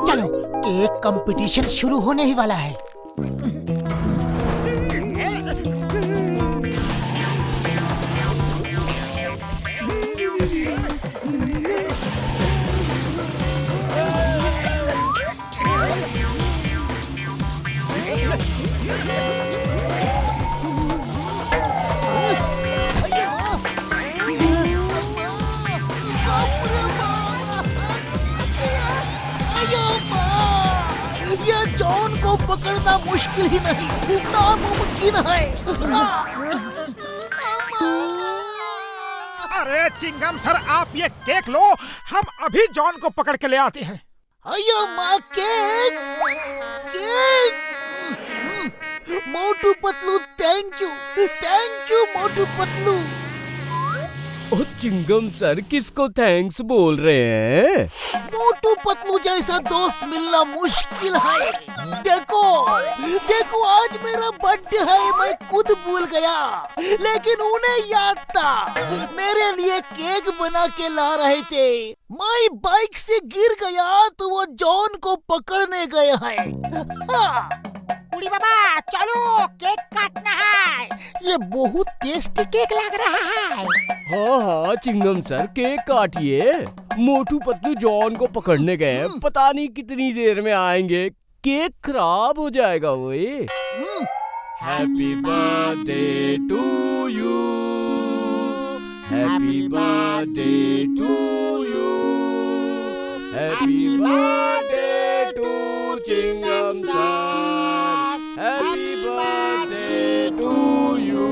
चलो, cake competition शुरू होने ही वाला है। ये जॉन को पकड़ना मुश्किल ही नहीं, नामुमकिन है। अरे चिंगम सर, आप ये केक लो, हम अभी जॉन को पकड़ के ले आते हैं। अयो माँ, cake cake. Motu Patlu, thank you Motu Patlu. Oh Chingam sir, किसको थैंक्स बोल रहे हैं? मोटू पतलू जैसा दोस्त मिलना मुश्किल है। देखो आज मेरा बर्थडे है, मैं खुद भूल गया, लेकिन उन्हें याद था, मेरे लिए केक बना के ला रहे थे। मैं बाइक से गिर गया तो वो जॉन को पकड़ने गए हैं। बूढ़ी बाबा, चलो केक काटना है। ये बहुत टेस्टी केक लग रहा है। हाँ, Chingam sir, cake काटिए। Motu Patlu John को पकड़ने गए, पता नहीं कितनी देर में आएंगे। केक खराब हो जाएगा। वो happy birthday to you, happy birthday to you, happy birthday to Chingam sir, happy birthday to you.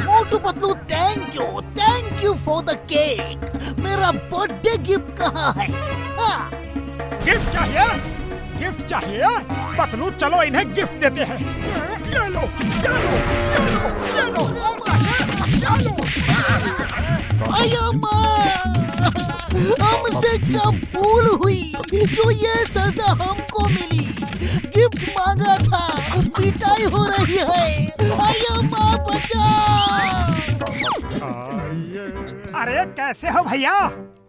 Motu Patlu, thank you for the cake. मेरा बर्थडे गिफ्ट कहाँ है? गिफ्ट चाहिए? गिफ्ट चाहिए? पतलू, चलो इन्हें गिफ्ट देते हैं। ये लो, ये लो, ये लो, ये लो, और चाहिए? ये लो। अयो माँ, हमसे क्या भूल हुई जो ये सजा हमको मिली? गिफ्ट मांगा था, पिटाई हो रही है। अयो माँ, बचाओ। अरे कैसे हो भैया?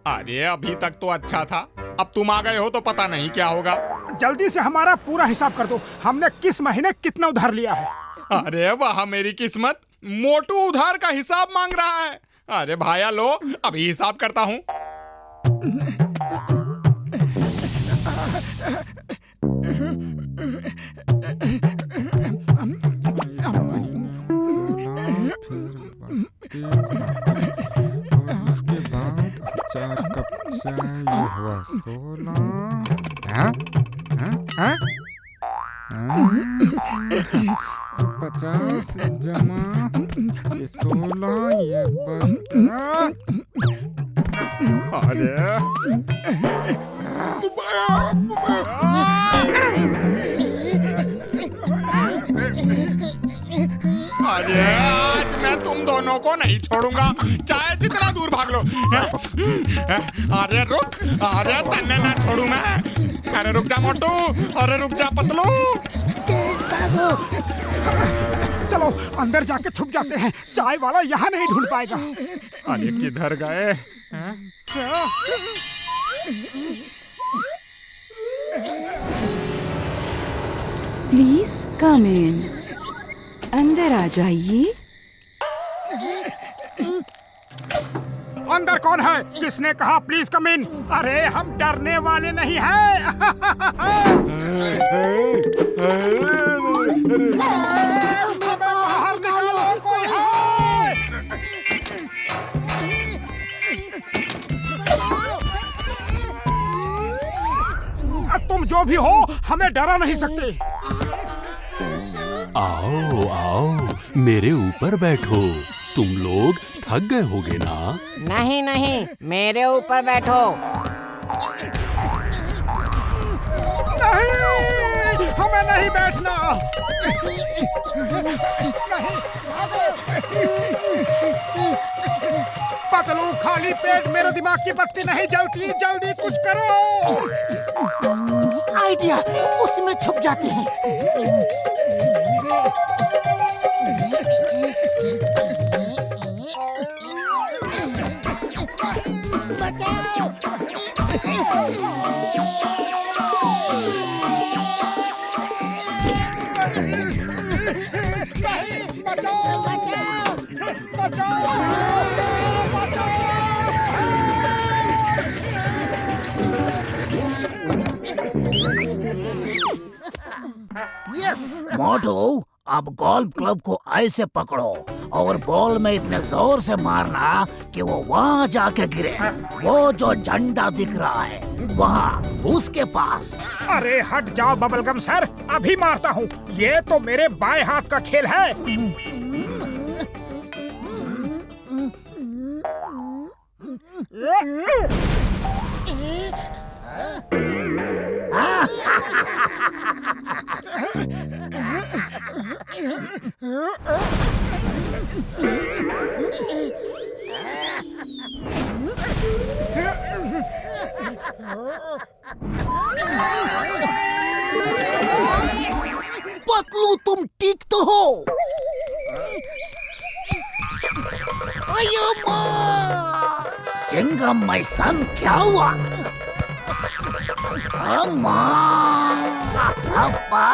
अरे अभी तक तो अच्छा था, अब तुम आ गए हो तो पता नहीं क्या होगा। जल्दी से हमारा पूरा हिसाब कर दो, हमने किस महीने कितना उधार लिया है। अरे वाह मेरी किस्मत, मोटू उधार का हिसाब मांग रहा है। अरे भाया लो, अभी हिसाब करता हूँ। उसके बाद 4 कप चाय, ये हुआ 16। हाँ? हाँ? हाँ? 50 जमा, ये 16, ये 15। अरे आज मैं तुम दोनों को नहीं छोड़ूंगा, चाहे जितना दूर भाग लो। अरे रुक, अरे तन्ने ना छोड़ू मैं। अरे रुक जा मोटू, अरे रुक जा पतलू। तेज भाग भागो। चलो अंदर जाके छुप जाते हैं, चाय वाला यहाँ नहीं ढूंढ पाएगा। अरे किधर गए? प्लीज कम इन। अंदर आ जाइए। अंदर कौन है? किसने कहा प्लीज कम इन? अरे हम डरने वाले नहीं हैं। बाहर निकालो, कोई है? तुम जो भी हो हमें डरा नहीं सकते। आओ आओ मेरे ऊपर बैठो। तुम लोग थक गए होगे ना? नहीं नहीं, मेरे ऊपर बैठो। नहीं, हमें नहीं बैठना। पतलू खाली पेट मेरे दिमाग की बत्ती नहीं जलती, जल्दी कुछ करो। आइडिया, उसमें छुप जाते हैं। यस मोटू, अब गोल्फ क्लब को ऐसे पकड़ो और बॉल में इतने जोर से मारना कि वो वहाँ जाके गिरे। वो जो झंडा दिख रहा है वहाँ, उसके पास। अरे हट जाओ बबलगम सर, अभी मारता हूँ। ये तो मेरे बाएं हाथ का खेल है। पतलू तुम ठीक तो हो? अयो माँ, चिंगम माय सन, क्या हुआ? अम्मा, अप्पा,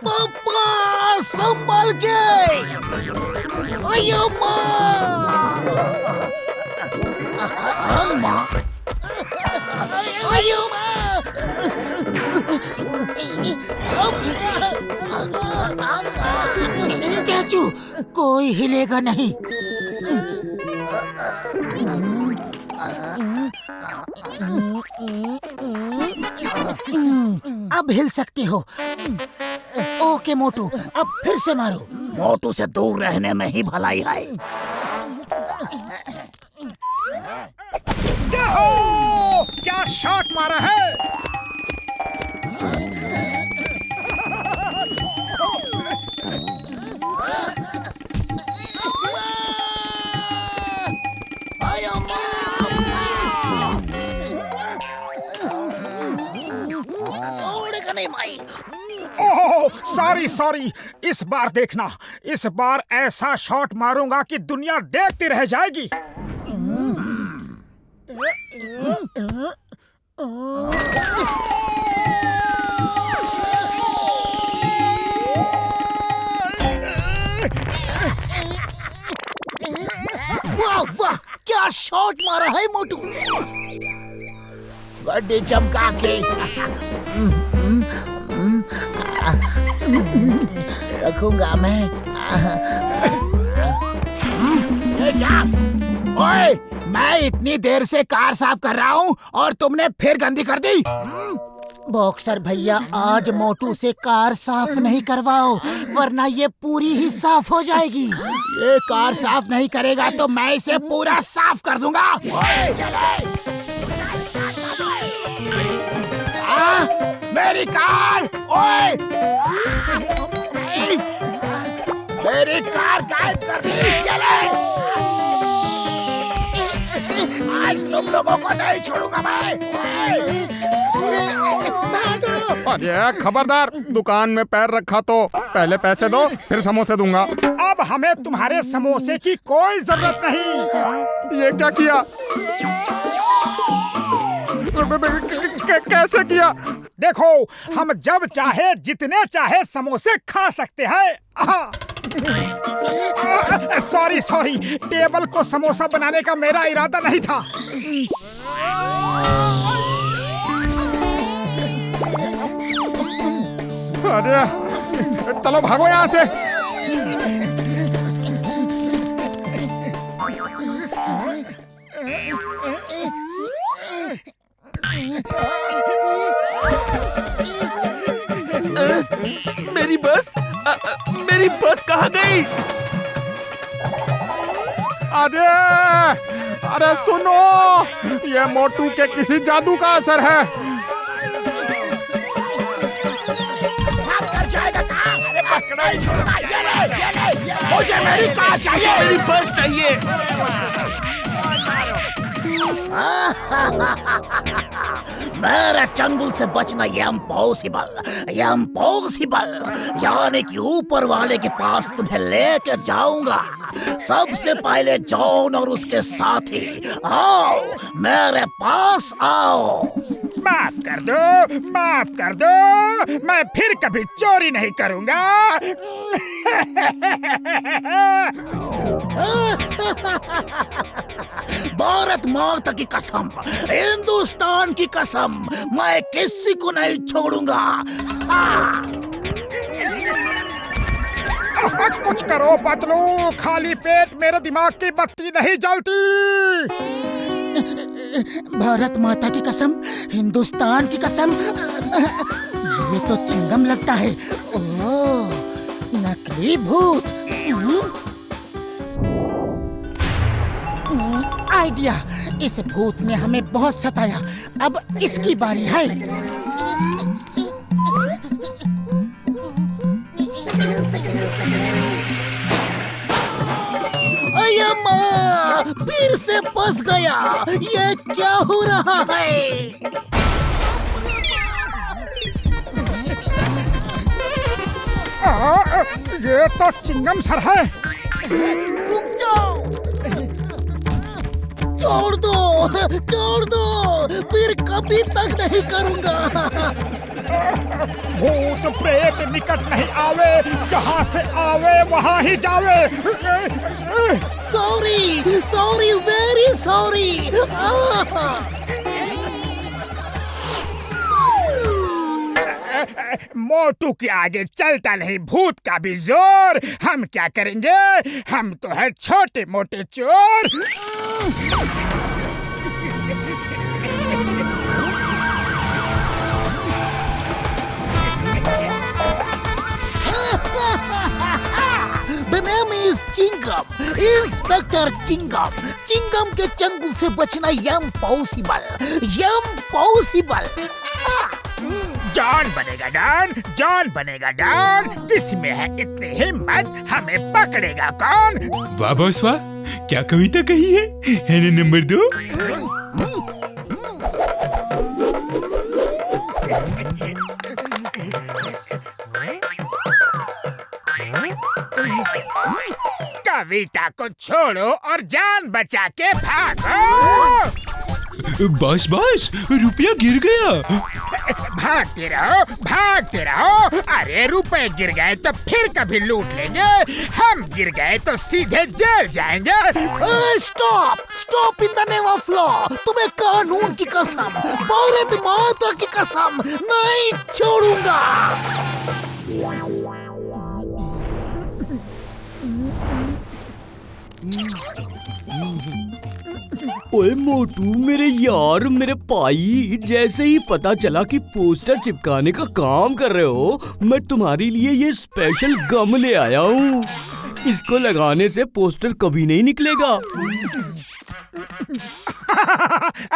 पापा, संभल के। अयो माँ, अम्मा, अयो माँ, स्टैचू कोई हिलेगा नहीं। अब हिल सकती हो। ओके मोटू, अब फिर से मारो। मोटू से दूर रहने में ही भलाई है। जाओ! क्या शॉट मारा है। ओह सॉरी सॉरी, इस बार देखना, इस बार ऐसा शॉट मारूंगा कि दुनिया देखती रह जाएगी। वाह वाह, क्या शॉट मारा है मोटू। गड्ढे चमका के रखूंगा मैं। ये क्या? ओए, मैं इतनी देर से कार साफ कर रहा हूँ और तुमने फिर गंदी कर दी। बॉक्सर भैया, आज मोटू से कार साफ नहीं करवाओ वरना ये पूरी ही साफ हो जाएगी। ये कार साफ नहीं करेगा तो मैं इसे पूरा साफ कर दूंगा। मेरी कार! ओए! मेरी कार गायब कर दी। आज तुम लोगों को नहीं छोड़ूंगा मैं। अरे खबरदार, दुकान में पैर रखा तो पहले पैसे दो, फिर समोसे दूंगा। अब हमें तुम्हारे समोसे की कोई जरूरत नहीं। ये क्या किया? कैसे किया? देखो, हम जब चाहे जितने चाहे समोसे खा सकते हैं। सॉरी, टेबल को समोसा बनाने का मेरा इरादा नहीं था। अरे चलो भागो यहाँ से। मेरी बस मेरी बस कहाँ गई? अरे सुनो, ये मोटू के किसी जादू का असर है। मुझे मेरी कार चाहिए, मेरी बस चाहिए। मेरे चंगुल से बचना इम्पॉसिबल, यानी कि ऊपर वाले के पास तुम्हें लेके जाऊंगा। सबसे पहले जॉन और उसके साथी, आओ मेरे पास आओ। माफ कर दो, मैं फिर कभी चोरी नहीं करूंगा। भारत माता की कसम, हिंदुस्तान की कसम, मैं किसी को नहीं छोड़ूंगा। कुछ करो पतलू, खाली पेट मेरे दिमाग की बत्ती नहीं जलती। भारत माता की कसम, हिंदुस्तान की कसम, ये तो चिंगम लगता है। ओह, नकली भूत। आइडिया, इस भूत ने हमें बहुत सताया, अब इसकी बारी है। अय्या, फिर से फंस गया। ये क्या हो रहा है? ये तो चिंगम सर है। रुक जाओ, छोड़ दो, फिर कभी तक नहीं करूंगा। भूत प्रेत निकट नहीं आवे, जहाँ से आवे वहाँ ही जावे। Sorry, very sorry. मोटू के आगे चलता नहीं भूत का भी जोर। हम क्या करेंगे, हम तो है छोटे मोटे चोर। The name is Chingam, inspector Chingam के चंगुल से बचना इम्पॉसिबल। जॉन बनेगा डॉन। किसमें है इतनी हिम्मत, हमें पकड़ेगा कौन? वाह बॉस वाह, क्या कविता कही है ना नंबर 2। कविता को छोड़ो और जान बचा के भागो। बॉस रुपया गिर गया। भागते रहो। अरे रुपए गिर गए तो फिर कभी लूट लेंगे, हम गिर गए तो सीधे जेल जाएंगे। Stop in the name of law. तुम्हें कानून की कसम, भारत माता की कसम, नहीं छोड़ूंगा। ओए मोटू, मेरे यार, मेरे भाई, जैसे ही पता चला कि पोस्टर चिपकाने का काम कर रहे हो, मैं तुम्हारे लिए ये स्पेशल गम ले आया हूँ। इसको लगाने से पोस्टर कभी नहीं निकलेगा।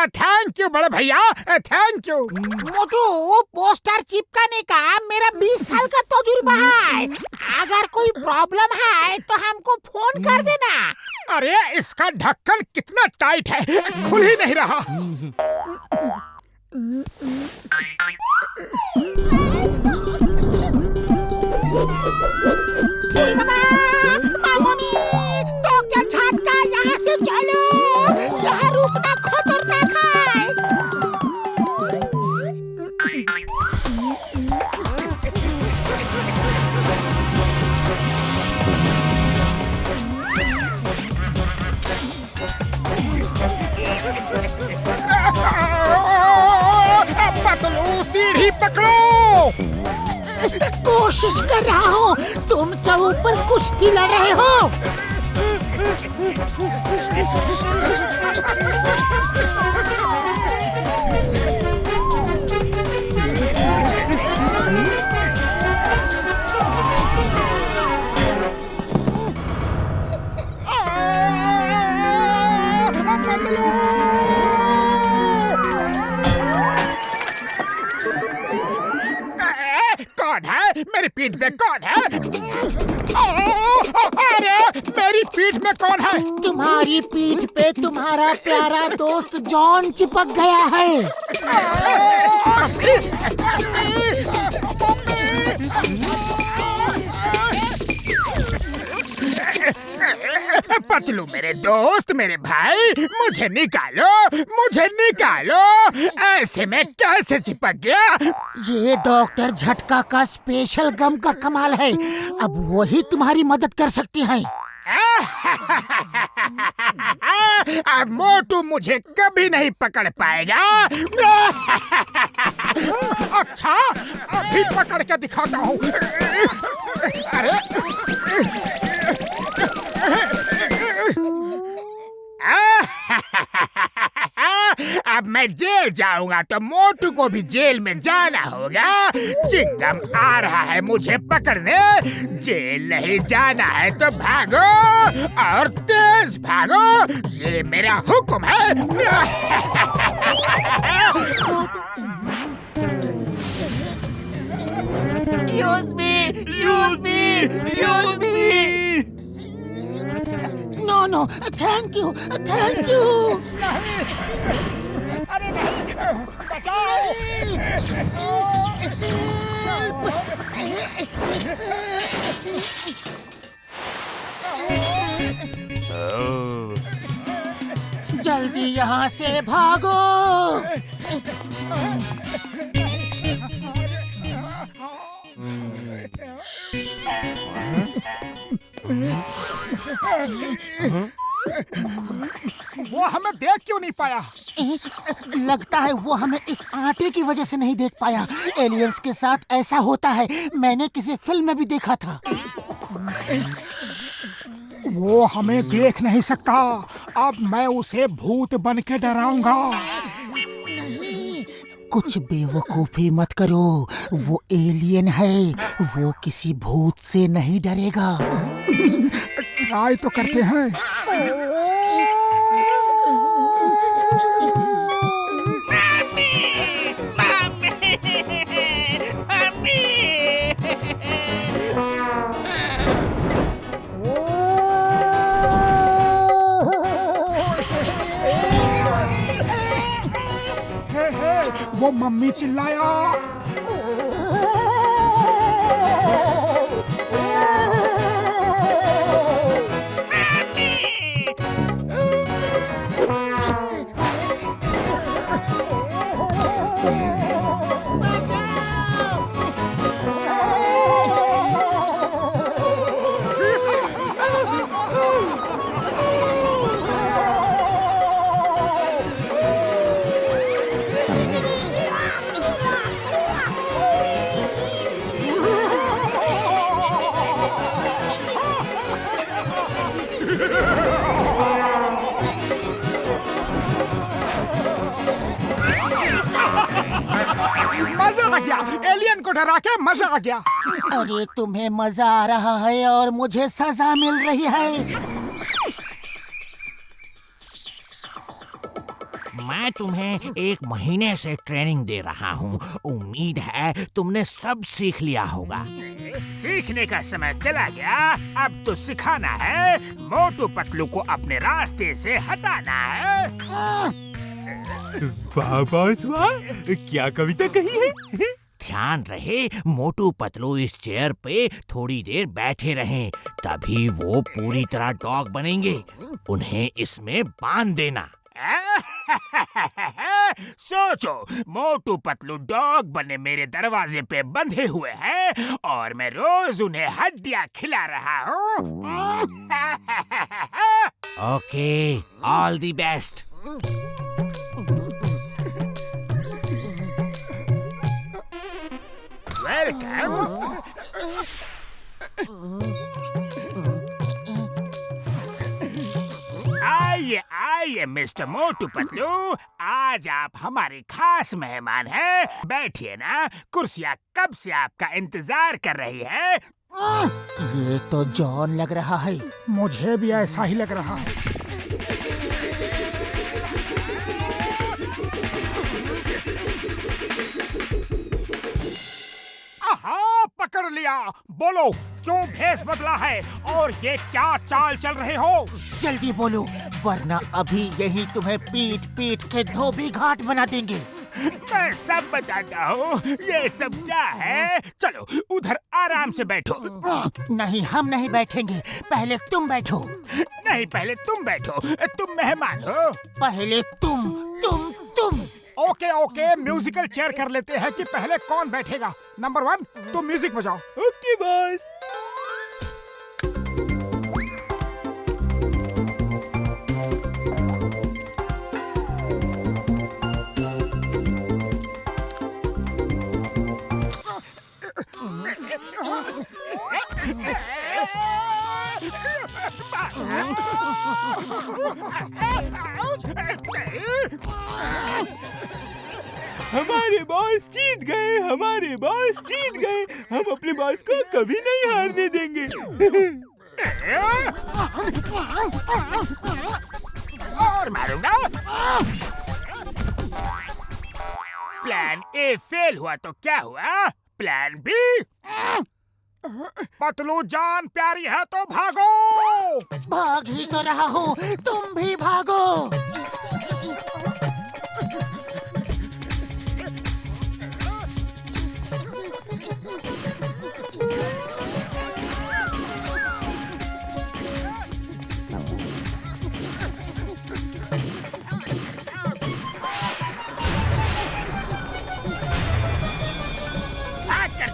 थैंक यू बड़े भैया, थैंक यू। मोटू, पोस्टर चिपकाने का मेरा 20 साल का तजुर्बा है। अगर कोई प्रॉब्लम है तो हमको फोन कर देना। अरे इसका ढक्कन कितना टाइट है, खुल ही नहीं रहा। सीढ़ी पकड़ो। कोशिश कर रहा हूँ। तुम क्या ऊपर कुश्ती लड़ रहे हो? कौन है मेरी पीठ पे? कौन है? अरे मेरी पीठ में कौन है? तुम्हारी पीठ पे तुम्हारा प्यारा दोस्त जॉन चिपक गया है। पतलू मेरे दोस्त, मेरे भाई, मुझे निकालो, मुझे निकालो। ऐसे में कैसे चिपक गया? ये डॉक्टर झटका का स्पेशल गम का कमाल है। अब वही तुम्हारी मदद कर सकती हैं। अब मोटू मुझे कभी नहीं पकड़ पाएगा। अच्छा, अभी पकड़ के दिखाता हूँ। अरे अब मैं जेल जाऊंगा तो मोटू को भी जेल में जाना होगा। चिंगम आ रहा है मुझे पकड़ने। जेल नहीं जाना है तो भागो और तेज भागो, ये मेरा हुक्म है। Use me, use me, use me. No no, thank you, thank you. अरे नहीं, बचाओ। जल्दी यहाँ से भागो। वो हमें देख क्यों नहीं पाया? लगता है वो हमें इस आटे की वजह से नहीं देख पाया। एलियंस के साथ ऐसा होता है, मैंने किसी फिल्म में भी देखा था। वो हमें देख नहीं सकता। अब मैं उसे भूत बन के डराऊंगा। कुछ बेवकूफी मत करो, वो एलियन है, वो किसी भूत से नहीं डरेगा। ट्राई तो करते हैं। वो मम्मी चिल्लाया। मजा आ गया, एलियन को डरा के मजा आ गया। अरे तुम्हें मजा आ रहा है और मुझे सजा मिल रही है। मैं तुम्हें 1 महीने से ट्रेनिंग दे रहा हूँ। उम्मीद है तुमने सब सीख लिया होगा। सीखने का समय चला गया, अब तो सिखाना है। मोटू पतलू को अपने रास्ते से हटाना है। वाह बॉस वाह, क्या कविता कही है। ध्यान रहे मोटू पतलू इस चेयर पे थोड़ी देर बैठे रहें, तभी वो पूरी तरह डॉग बनेंगे। उन्हें इसमें बांध देना। सोचो, मोटू पतलू डॉग बने मेरे दरवाजे पे बंधे हुए हैं और मैं रोज उन्हें हड्डियाँ खिला रहा हूँ। Okay, all the best. Welcome. आइए आइए मिस्टर मोटू पतलू, आज आप हमारे खास मेहमान हैं। बैठिए ना, कुर्सियाँ कब से आपका इंतजार कर रही है। ये तो जॉन लग रहा है। मुझे भी ऐसा ही लग रहा है। आहा, पकड़ लिया। बोलो क्यों भेष बदला है और ये क्या चाल चल रहे हो? जल्दी बोलो, वरना अभी यही तुम्हें पीट पीट के धोबी घाट बना देंगे। मैं सब बताता हूँ। ये सब क्या है? चलो उधर आराम से बैठो। नहीं, हम नहीं बैठेंगे, पहले तुम बैठो। नहीं, पहले तुम बैठो, तुम मेहमान हो। पहले तुम। ओके ओके, म्यूजिकल चेयर कर लेते हैं कि पहले कौन बैठेगा। नंबर 1, तुम म्यूजिक बजाओ। Okay boss. हमारे बॉस जीत गए, हमारे बॉस जीत गए। हम अपने बॉस को कभी नहीं हारने देंगे। और मारूंगा। प्लान ए फेल हुआ तो क्या हुआ? Plan B. पतलू जान प्यारी है तो भागो। भाग ही तो रहा हूँ, तुम भी भागो।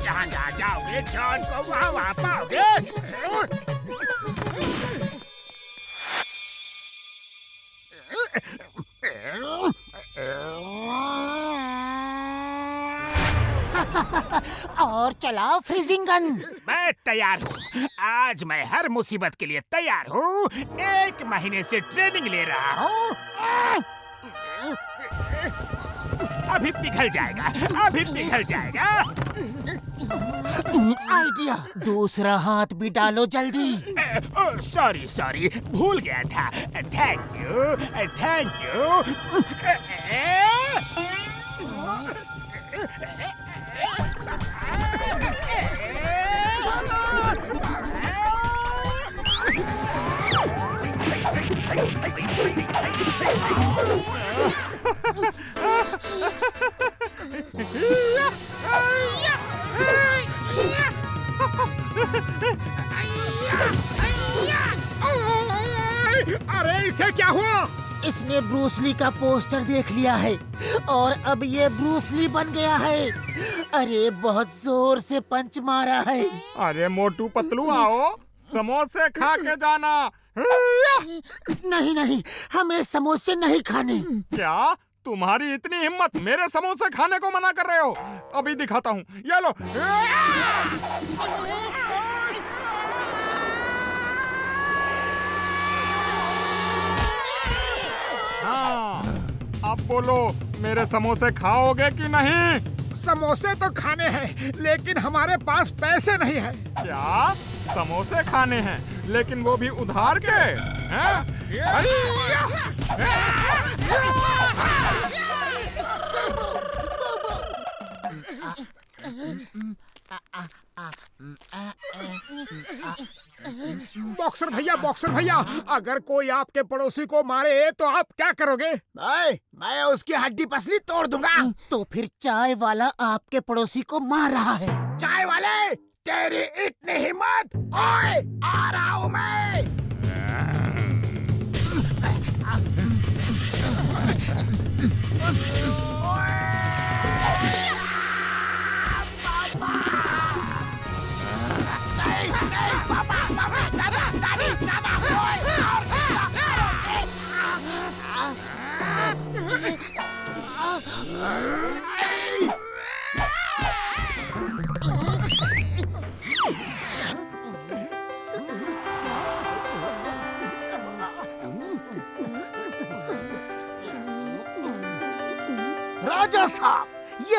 जहाँ जाओगे जॉन को वहाँ पाओगे। और चलाओ फ्रीजिंग गन। मैं तैयार हूँ। आज मैं हर मुसीबत के लिए तैयार हूँ। 1 महीने से ट्रेनिंग ले रहा हूँ। अभी पिघल जाएगा, अभी पिघल जाएगा। आइडिया, दूसरा हाथ भी डालो जल्दी। सॉरी, भूल गया था। Thank you. अरे इसे क्या हुआ? इसने ब्रूस ली का पोस्टर देख लिया है और अब ये ब्रूस ली बन गया है। अरे बहुत जोर से पंच मारा है। अरे मोटू पतलू आओ, समोसे खा के जाना। नहीं, हमें समोसे नहीं खाने। क्या तुम्हारी इतनी हिम्मत, मेरे समोसे खाने को मना कर रहे हो? अभी दिखाता हूँ, ये लो। हाँ, अब बोलो, मेरे समोसे खाओगे कि नहीं? समोसे तो खाने हैं, लेकिन हमारे पास पैसे नहीं है। क्या समोसे खाने हैं, लेकिन वो भी उधार के? हैं? बॉक्सर भैया, अगर कोई आपके पड़ोसी को मारे तो आप क्या करोगे? मैं उसकी हड्डी पसली तोड़ दूंगा। तो फिर चाय वाला आपके पड़ोसी को मार रहा है। चाय वाले, तेरी इतनी हिम्मत! ओए, आ रहा हूँ मैं।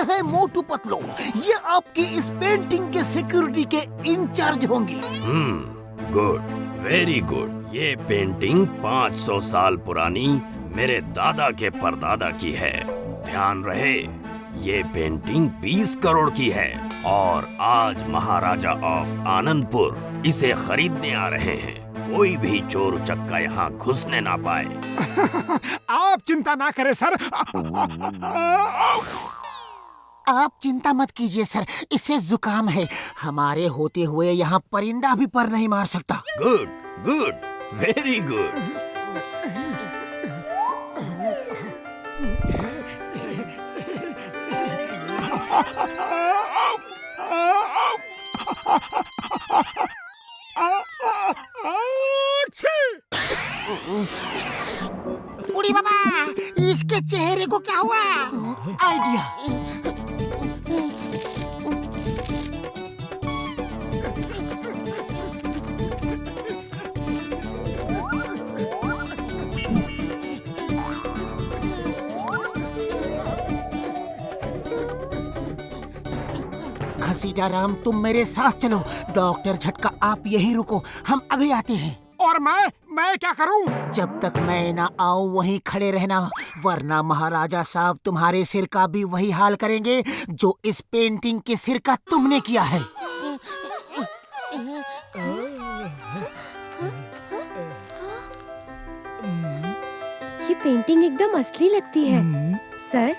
हैं मोटू पतलू, ये आपकी इस पेंटिंग के सिक्योरिटी के इंचार्ज होंगी। Good, very good. ये पेंटिंग 500 साल पुरानी मेरे दादा के परदादा की है। ध्यान रहे, ये पेंटिंग 20 करोड़ की है और आज महाराजा ऑफ आनंदपुर इसे खरीदने आ रहे हैं। कोई भी चोर उचक्का यहाँ घुसने ना पाए। आप चिंता ना करें सर। आप चिंता मत कीजिए सर, इसे जुकाम है। हमारे होते हुए यहाँ परिंदा भी पर नहीं मार सकता। Good good, very good. बूढ़ी बाबा, इसके चेहरे को क्या हुआ? आइडिया। घसीटाराम, तुम मेरे साथ चलो। डॉक्टर झटका, आप यहीं रुको, हम अभी आते हैं। और मैं क्या करूं? जब तक मैं ना आऊं वहीं खड़े रहना, वरना महाराजा साहब तुम्हारे सिर का भी वही हाल करेंगे जो इस पेंटिंग के सिर का तुमने किया है। ये पेंटिंग एकदम असली लगती है। सर,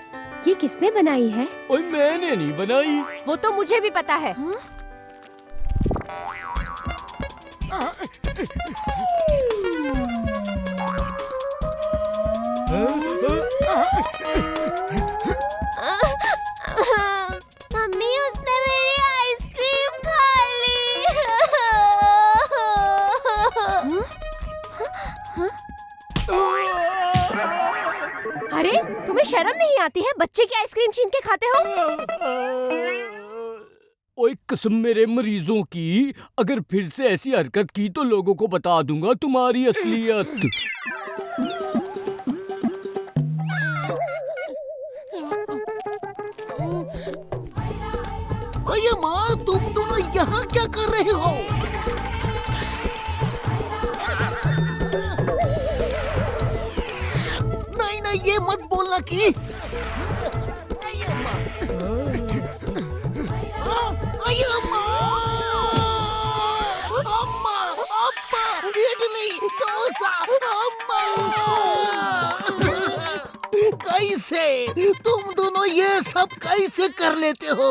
ये किसने बनाई है? ओए, मैंने नहीं बनाई। वो तो मुझे भी पता है। मम्मी, उसने मेरी आइसक्रीम खा ली। अरे, तुम्हें शर्म नहीं आती है? बच्चे की आइसक्रीम छीन के खाते हो? ओए, कसम मेरे मरीजों की, अगर फिर से ऐसी हरकत की तो लोगों को बता दूंगा तुम्हारी असलियत। अये माँ, तुम दोनों यहाँ क्या कर रहे हो? नहीं नहीं, ये मत बोलना कि इडली डोसा। कैसे तुम दोनों ये सब कैसे कर लेते हो?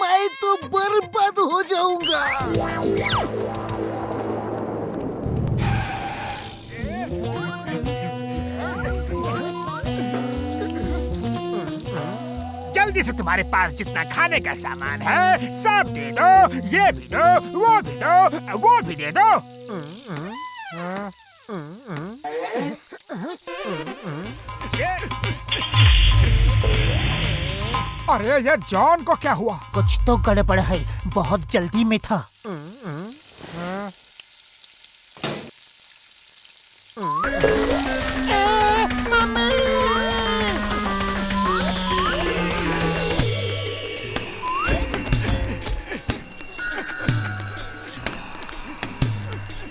मैं तो बर्बाद हो जाऊंगा। जल्दी से तुम्हारे पास जितना खाने का सामान है सब दे दो। ये भी दो, वो भी दो, वो भी दे दो। अरे, ये जॉन को क्या हुआ? कुछ तो गड़बड़ है, बहुत जल्दी में था।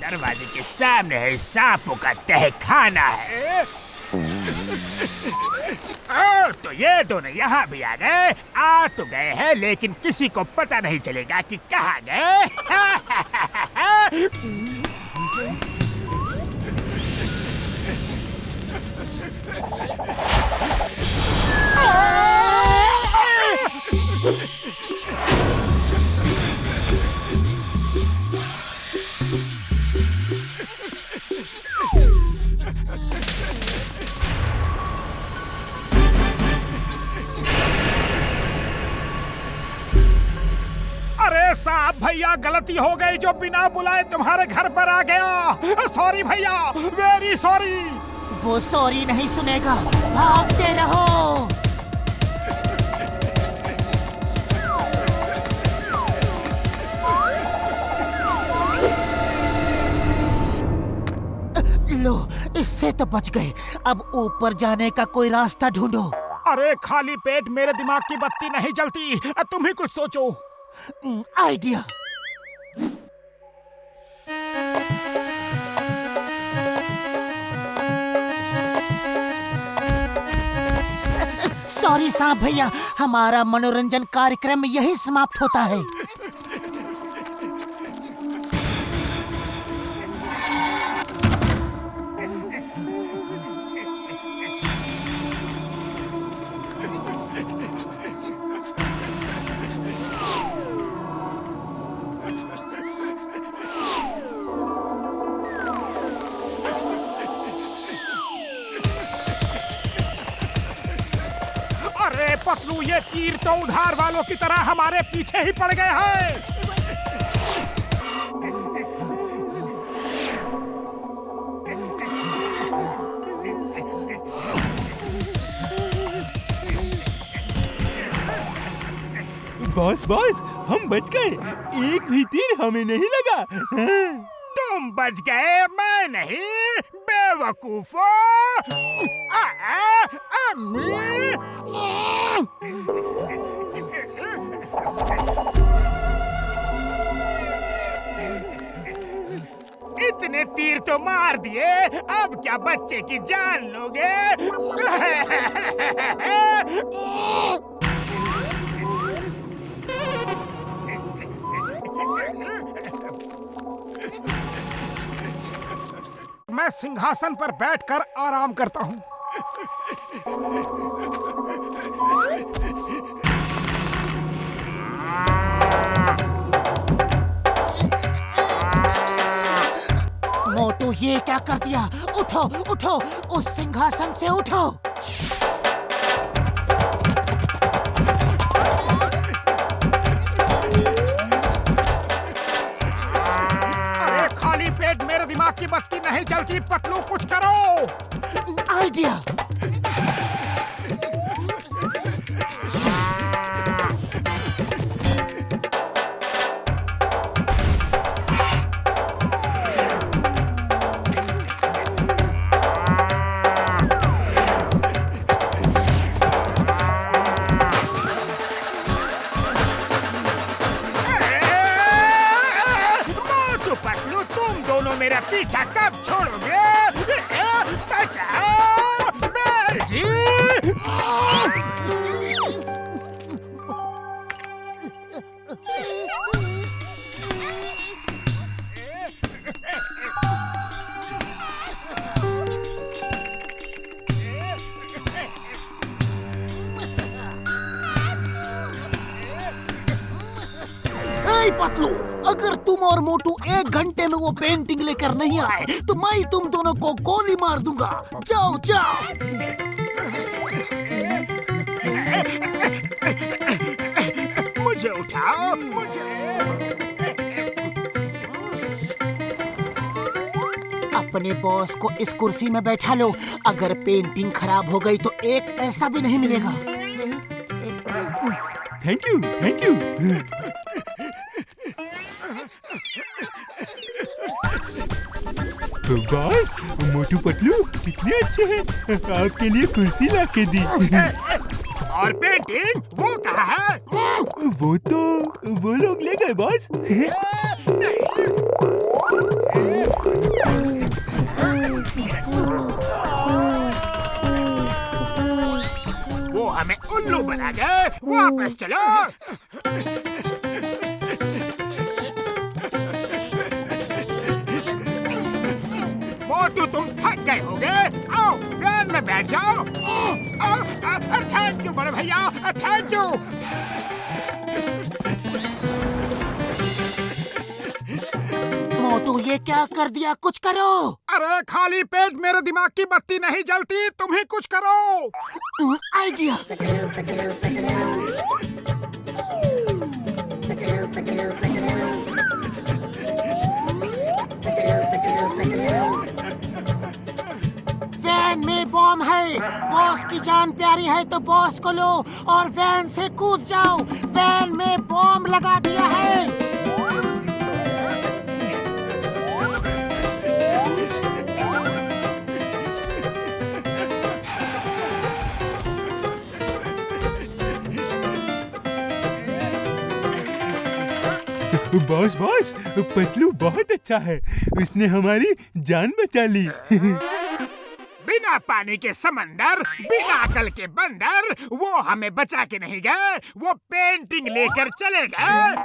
दरवाजे के सामने है, सांपों का तहखाना है। तो ये दोनों यहाँ भी आ गए। आ तो गए हैं, लेकिन किसी को पता नहीं चलेगा कि कहाँ गए। अरे साहब भैया, गलती हो गई जो बिना बुलाए तुम्हारे घर पर आ गया। सॉरी भैया, वेरी सॉरी। वो सॉरी नहीं सुनेगा, भागते रहो। लो, इससे तो बच गए। अब ऊपर जाने का कोई रास्ता ढूंढो। अरे खाली पेट मेरे दिमाग की बत्ती नहीं जलती, तुम ही कुछ सोचो। आइडिया। सॉरी साहब भैया, हमारा मनोरंजन कार्यक्रम यही समाप्त होता है। अरे पतलू, ये तीर तो उधार वालों की तरह हमारे पीछे ही पड़ गए हैं। बॉस बॉस, हम बच गए, एक भी तीर हमें नहीं लगा। तुम बच गए, मैं नहीं, बेवकूफो। इतने तीर तो मार दिए, अब क्या बच्चे की जान लोगे? मैं सिंहासन पर बैठकर आराम करता हूँ। मोटू, ये क्या कर दिया? उठो उठो, उस सिंहासन से उठो। अरे खाली पेट मेरे दिमाग की बत्ती नहीं जलती। पतलू, कुछ करो। आइडिया। मेरा पीछा कब छोड़ोगे? बचाओ बेल जी। पतलू, अगर तुम और मोटू 1 घंटे में वो पेंटिंग लेकर नहीं आए तो मैं तुम दोनों को गोली मार दूंगा। जाओ जाओ। मुझे उठाओ, मुझे। अपने बॉस को इस कुर्सी में बैठा लो। अगर पेंटिंग खराब हो गई तो 1 पैसा भी नहीं मिलेगा। Thank you, thank you. Boss, Motu Patlu कितने अच्छे हैं, आपके लिए कुर्सी ला के दी। और पेंटिंग वो कहाँ है? वो लोग ले गए बॉस। वो हमें उल्लू बना गए। वापस चलो। मोटू, तुम थक गए होगे, आओ वैन में बैठ जाओ। थैंक यू बड़े भैया, थैंक यू। मोटू, ये क्या कर दिया? कुछ करो। अरे खाली पेट मेरे दिमाग की बत्ती नहीं जलती, तुम ही कुछ करो। आइडिया। वैन में बॉम्ब है। बॉस की जान प्यारी है तो बॉस को लो और वैन से कूद जाओ। वैन में बॉम्ब लगा दिया है। बॉस बॉस, पतलू बहुत अच्छा है, उसने हमारी जान बचा ली। बिना पानी के समंदर, बिना अकल के बंदर, वो हमें बचा के नहीं गए, वो पेंटिंग लेकर चले गए।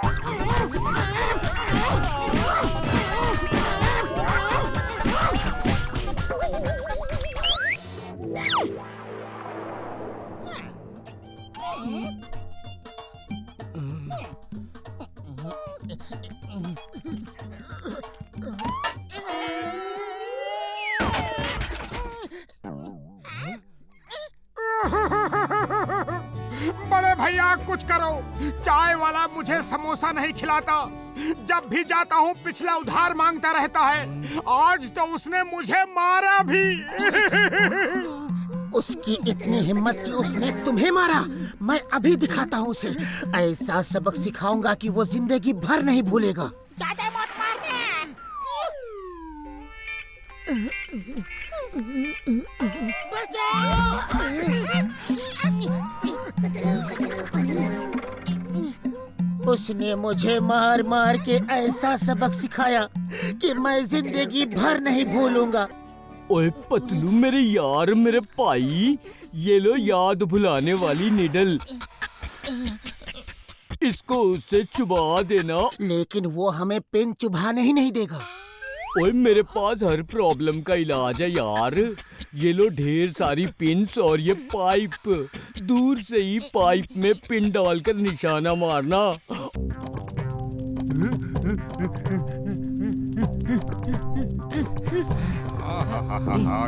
बड़े भैया कुछ करो, चाय वाला मुझे समोसा नहीं खिलाता, जब भी जाता हूँ पिछला उधार मांगता रहता है, आज तो उसने मुझे मारा भी। उसकी इतनी हिम्मत कि उसने तुम्हें मारा। मैं अभी दिखाता हूँ उसे, ऐसा सबक सिखाऊंगा कि वो जिंदगी भर नहीं भूलेगा। ज्यादा मत मारना। उसने मुझे मार मार के ऐसा सबक सिखाया कि मैं जिंदगी भर नहीं भूलूंगा। ओए पतलू मेरे यार, मेरे भाई, ये लो याद भुलाने वाली निडल, इसको उससे चुबा देना। लेकिन वो हमें पेन चुभाने ही नहीं देगा। ओए मेरे पास हर प्रॉब्लम का इलाज है यार, ये लो ढेर सारी पिन्स और ये पाइप, दूर से ही पाइप में पिन डालकर निशाना मारना।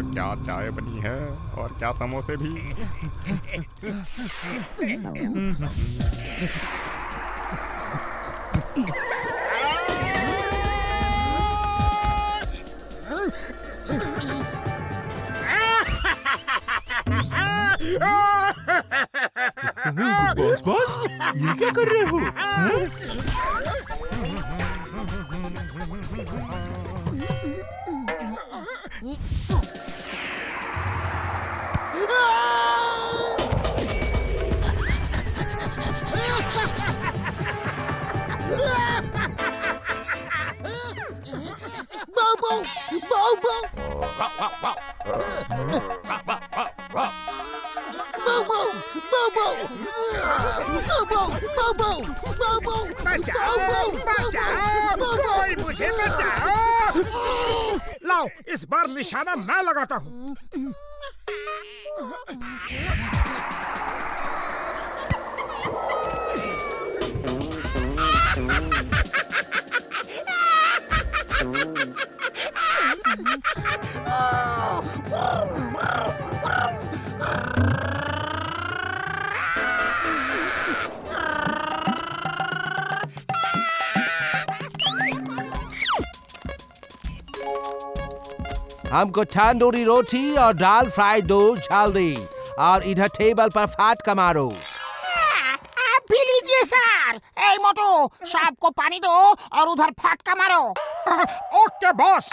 क्या चाय बनी है और क्या समोसे भी। बॉस बॉस, ये क्या कर रहे हो? कोई मुझे बचाओ। लाओ इस बार निशाना मैं लगाता हूँ। हमको तंदूरी रोटी और दाल फ्राई दो जल्दी, और इधर टेबल पर फाटका मारो। आप भी लीजिए सर। ए मोटू, सांप को पानी दो और उधर फाटका मारो। Okay boss.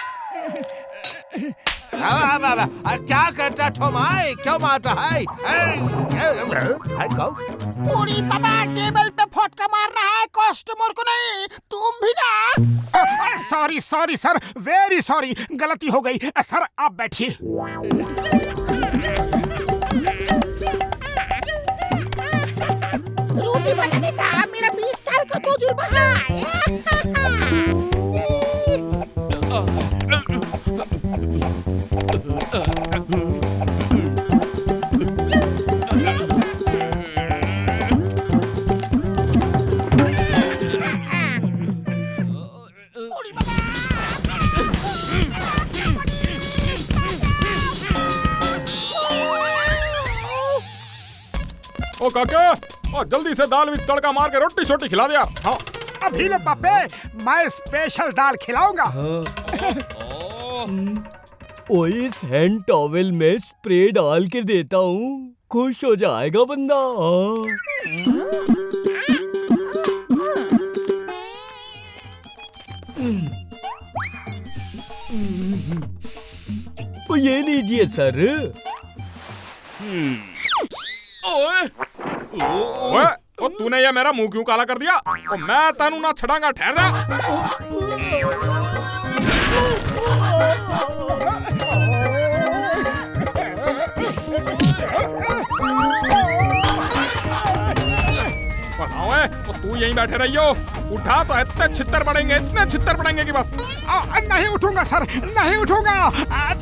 क्या करता तुम्हारे, क्यों मारता है? पूरी बाबा टेबल पे फाटका मार रहा है, कस्टमर को नहीं, तुम भी ना। Sorry sorry sir, very sorry, गलती हो गई। सर आप बैठिए। रोटी बनाने का मेरा 20 साल का तजुर्बा है। ओ काका, और जल्दी से दाल में तड़का मार के रोटी छोटी खिला दिया। हाँ अभी लो पापे, मैं स्पेशल दाल खिलाऊंगा। ओए इस हैंड टॉवेल में स्प्रे डाल के देता हूँ, खुश हो जाएगा बंदा। तो ये लीजिए सर। ओए, तूने ये मेरा मुंह क्यों काला कर दिया? ओ मैं तेनू ना छड़ांगा, ठहर जा। तो तू यहीं बैठे रहियो, उठा तो इतने छित्तर पड़ेंगे, इतने छित्तर पड़ेंगे कि बस। नहीं उठूंगा सर, नहीं उठूंगा।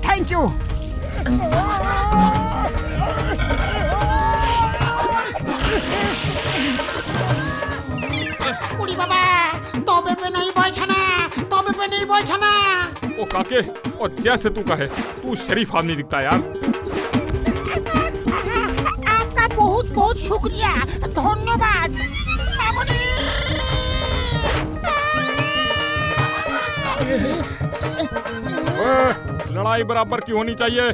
Thank you. उड़ी बाबा, तोबे पे नहीं बैठना, तोबे पे नहीं बैठना। ओ काके, ओ जैसे तू कहे, तू शरीफ आदमी दिखता यार। आपका बहुत बहुत शुक्रिया, धन्यवाद। लड़ाई बराबर की होनी चाहिए।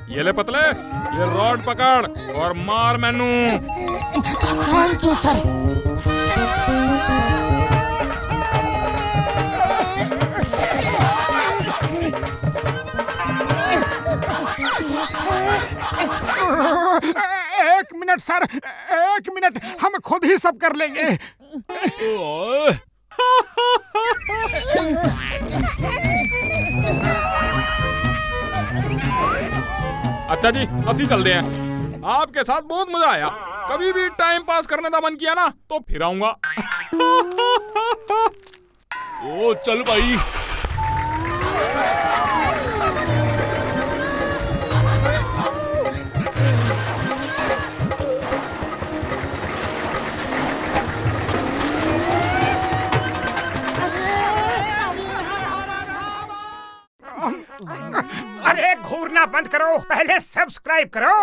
ये ले पतले, ये रॉड पकड़ और मार मैनू। Thank you sir. एक मिनट सर, एक मिनट, हम खुद ही सब कर लेंगे। अच्छा जी, ਅਸੀਂ चलते हैं। आपके साथ बहुत मजा आया। कभी भी टाइम पास करने का मन किया ना तो फिर आऊंगा। ओ चल भाई। अरे घूरना बंद करो, पहले सब्सक्राइब करो।